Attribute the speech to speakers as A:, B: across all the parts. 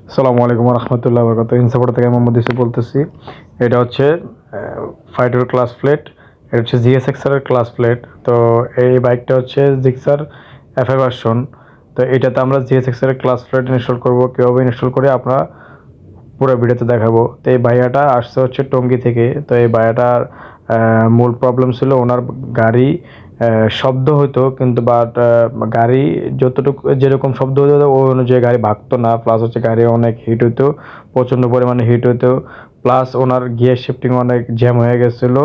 A: আসসালামু আলাইকুম রহমতুল্লাহ বরকত। ইনসাপোর্ট থেকে মোহাম্মদ ইউসুফ বলতেছি। এটা হচ্ছে ফাইটার ক্লাস প্লেট। এটা হচ্ছে জিএসএক্সআর এর ক্লাস প্লেট। তো এই বাইকটা হচ্ছে জিক্সার এফআই ভার্সন। তো এটাতে আমরা জিএসএক্সআর এর ক্লাস প্লেট ইনস্টল করব। কীভাবে ইনস্টল করে আমরা পুরো ভিডিওতে দেখাবো। তো এই ভাইয়াটা আসছে হচ্ছে টঙ্গী থেকে। তো এই ভাইয়াটার মূল প্রবলেম ছিল ওনার গাড়ি শব্দ হতো, কিন্তু বাট গাড়ি যতটুকু যেরকম শব্দ হতো ওই অনুযায়ী গাড়ি ভাগতো না। প্লাস হচ্ছে গাড়ি অনেক হিট হতো, প্রচণ্ড পরিমাণে হিট হতো। প্লাস ওনার গিয়ার শিফটিং অনেক জ্যাম হয়ে গেছিলো,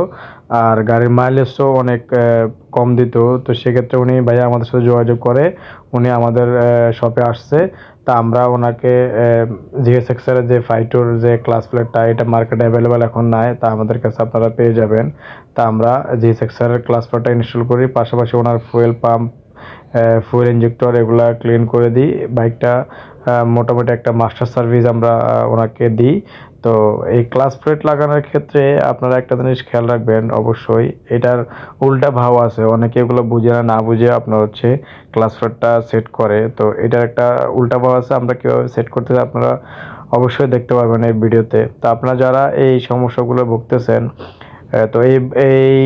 A: আর গাড়ির মাইলেজও অনেক কম দিত। তো সেক্ষেত্রে উনি ভাইয়া আমাদের সাথে যোগাযোগ করে উনি আমাদের শপে আসছে। তা আমরা ওনাকে জিএসএক্সের যে ফাইটোর যে ক্লাস প্লেটটা এটা মার্কেটে অ্যাভেলেবেল এখন নাই, তা আমাদের কাছে আপনারা পেয়ে যাবেন। তা আমরা জিএসএক্সের ক্লাস প্লেটটা ইনস্টল করি, পাশাপাশি ওনার ফুয়েল পাম্প, ফুয়েল ইঞ্জেক্টর এগুলা ক্লিন করে দিই। বাইকটা মোটামুটি একটা মাস্টার সার্ভিস আমরা ওনাকে দিই। তো এই ক্লাস প্লেট লাগানোর ক্ষেত্রে আপনারা একটা জিনিস খেয়াল রাখবেন অবশ্যই, এটার উল্টা ভাও আছে। অনেকে এগুলো বুঝে না, না বুঝে আপনার হচ্ছে ক্লাস প্লেটটা সেট করে। তো এটার একটা উল্টা ভাও আছে, আমরা কীভাবে সেট করতে আপনারা অবশ্যই দেখতে পারবেন এই ভিডিওতে। তো আপনারা যারা এই সমস্যাগুলো ভুগতেছেন, তো এই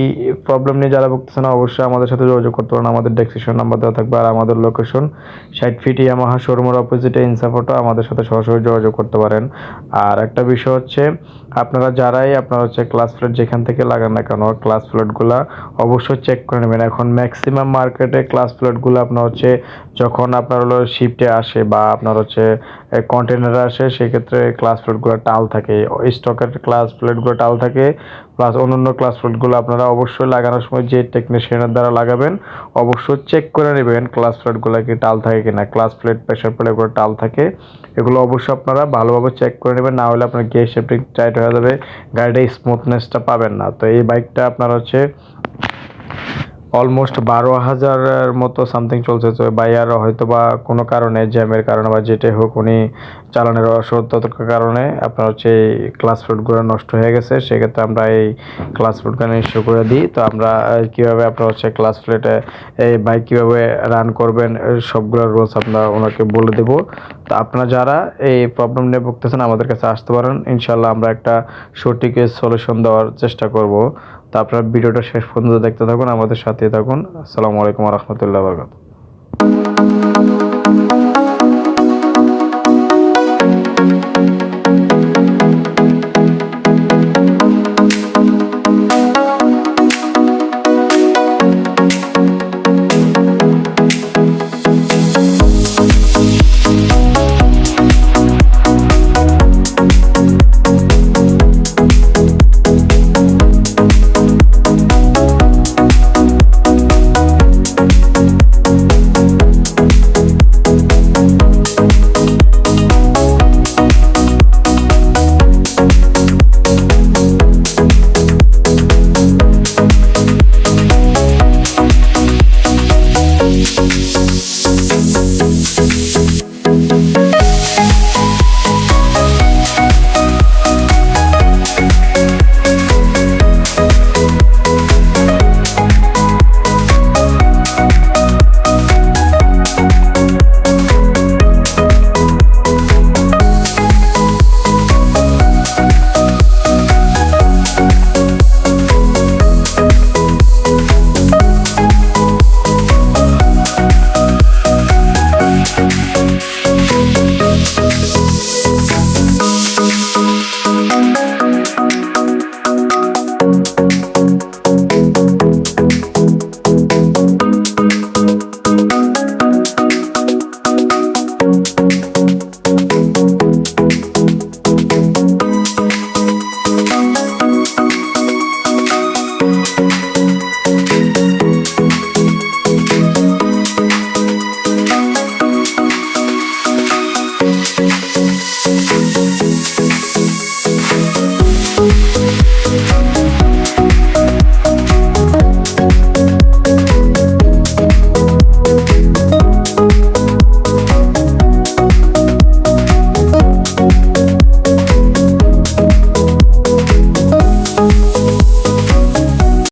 A: প্রবলেম নিয়ে যারা ভুগতেছেন অবশ্যই আমাদের সাথে যোগাযোগ করতে পারেন। আমাদের ডেসক্রিপশন নাম্বার দেওয়া থাকবে, আর আমাদের লোকেশন 60 ফিট ইয়ামাহা শোরুমের অপোজিটে ইনসাফোটো। আমাদের সাথে সরাসরি যোগাযোগ করতে পারেন। আর একটা বিষয় হচ্ছে, আপনারা যারাই আপনারা হচ্ছে ক্লাস প্লেট যেখান থেকে লাগান না কেন, ক্লাস প্লেটগুলো অবশ্যই চেক করে নেবেন। এখন ম্যাক্সিমাম মার্কেটে ক্লাস প্লেটগুলো আপনার হচ্ছে যখন আপনার হলো শিফটে আসে বা আপনার হচ্ছে কন্টেনারে আসে, সেক্ষেত্রে ক্লাস প্লেটগুলো টাল থাকে, স্টকের ক্লাস প্লেটগুলো টাল থাকে। প্লাস অন্যান্য ক্লাস প্লেটগুলো আপনারা অবশ্যই লাগানোর সময় যে টেকনিশিয়ানের দ্বারা লাগাবেন অবশ্যই চেক করে নেবেন ক্লাস প্লেটগুলো কি টাল থাকে কিনা। ক্লাস প্লেট, প্রেশার প্লেট এগুলো টাল থাকে, এগুলো অবশ্যই আপনারা ভালোভাবে চেক করে নেবেন, না হলে আপনার গিয়ার শিফটিং টাইট হয়ে যাবে, গাড়িটা স্মুথনেসটা পাবেন না। তো এই বাইকটা আপনার হচ্ছে অলমোস্ট 12,000-এর মতো সামথিং চলছে। তো বাইয়ার হয়তো বা কোনো কারণে, জ্যামের কারণে বা যেটাই হোক, উনি চালানের অসতর্কতার কারণে আপনার হচ্ছে এই ক্লাস প্লেটগুলো নষ্ট হয়ে গেছে। সেক্ষেত্রে আমরা এই ক্লাস প্লেটগুলো ইস্যু করে দিই। তো আমরা কীভাবে আপনার হচ্ছে ক্লাস প্লেটে এই বাইক কীভাবে রান করবেন সবগুলো রুলস আপনার ওনাকে বলে দেবো। তো আপনারা যারা এই প্রবলেম নিয়ে ভুগতেছেন আমাদের কাছে আসতে পারেন, ইনশাল্লাহ আমরা একটা সঠিক সলিউশন দেওয়ার চেষ্টা করব। তো আপনারা ভিডিওটা শেষ পর্যন্ত দেখতে থাকুন, আমাদের সাথে থাকুন। আসসালামু আলাইকুম রহমতুল্লাহ বরকাতুহু।